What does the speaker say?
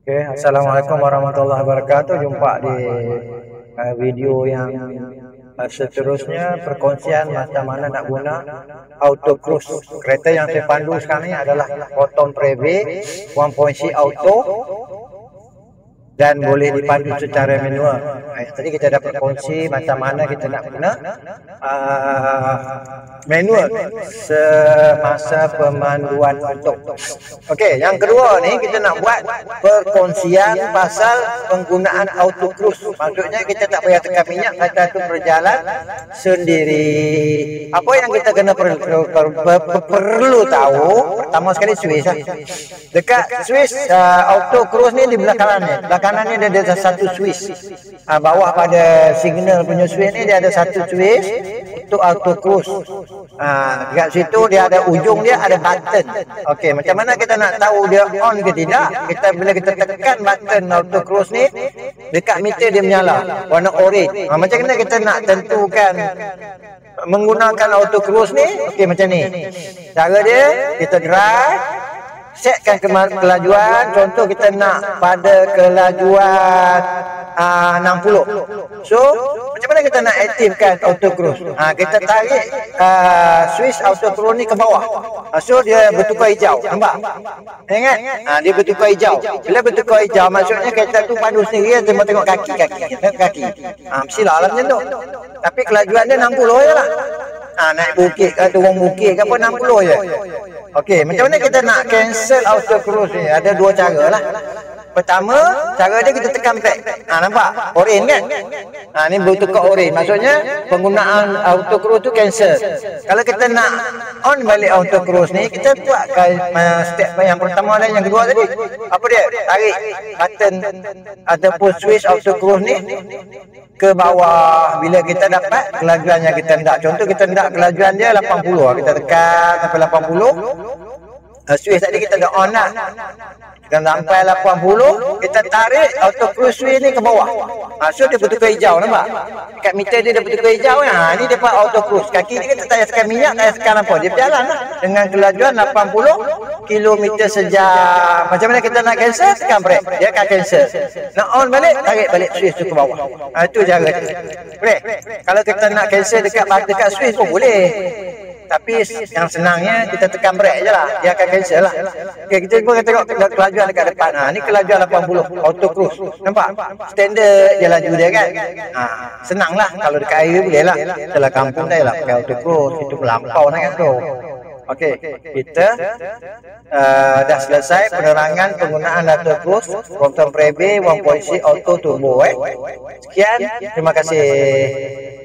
Oke, Assalamualaikum warahmatullahi wabarakatuh. Jumpa di video yang seterusnya, perkongsian macam mana nak guna auto cruise. Kereta yang saya pandu sekarang ni adalah Proton Preve 1.C auto dan boleh dipandu secara manual. Tadi kita dah berkongsi macam mana kita nak guna manual semasa pemanduan auto. Okey, yang kedua ni kita nak buat perkongsian pasal penggunaan auto cruise. Maksudnya kita tak payah tekan minyak, kereta tu berjalan sendiri. Apa yang kita kena perlu tahu, pertama sekali switch lah. Dekat switch auto cruise ni di belah kanan ni. Belah kanan ni dia ada satu switch. Bawah pada signal punya switch ni dia ada satu switch untuk auto cruise. Dekat situ dia ada ujung dia ada button. Okey, macam mana kita nak tahu dia on ke tidak? Bila kita tekan button auto cruise ni, dekat meter dia menyala warna orange. Macam mana kita nak tentukan menggunakan auto cruise ni? Okey, macam ni. Cara dia, kita drive, setkan kelajuan. Contoh kita nak pada kelajuan 60. So macam mana kita nak aktifkan auto cruise? Kita tarik switch auto cruise ni ke bawah. So dia bertukar hijau, nampak? Ingat? Dia bertukar hijau. Bila bertukar hijau maksudnya kereta tu pandu sendiri, tengok kaki. Mestilah lah macam tu. Tapi kelajuan dia 60 je lah. Naik bukit ke turun bukit ke apa 60 je. Okey, macam mana kita nak cancel auto cruise ni? Ada dua cara lah. Pertama, cara dia kita tekan brake. Nampak? Orange kan? Ni bertukar orange. Maksudnya penggunaan auto cruise tu cancel. Kalau kita nak on balik auto cruise ni, kita buat step yang pertama dan yang kedua tadi. Apa dia? Tarik button ataupun switch auto cruise ni ke bawah. Bila kita dapat kelajuan yang kita hendak. Contoh kita hendak kelajuan dia 80. Kita tekan sampai 80. Switch tadi kita dah on lah. Kita sampai 80, kita tarik auto cruise switch ni ke bawah. So dia bertukar hijau, nampak? Kat meter dia bertukar hijau. Ni dia buat auto cruise. Kaki ni kita tak payah tekan minyak, tak payah tekan apa. Dia berjalan lah. Dengan kelajuan 80 km sejam. Macam mana kita nak cancel? Tekan brake. Dia akan cancel. Nak on balik, tarik balik switch tu ke bawah. Itu cara dia. Boleh? Kalau kita nak cancel dekat switch pun boleh. Tapi yang senangnya kita tekan brake je lah. Dia akan cancel lah. Okay, kita pun tengok kelajuan dekat depan. Ni kelajuan 80 auto cruise. Nampak? Standard je laju dia kan. Senang lah. Kalau dekat highway boleh lah. Setelah kampung dah lah pakai auto cruise. Itu melampau sangat tu. Okey, kita dah selesai penerangan penggunaan auto cruise Proton Preve 1.C auto turbo. Sekian, terima kasih.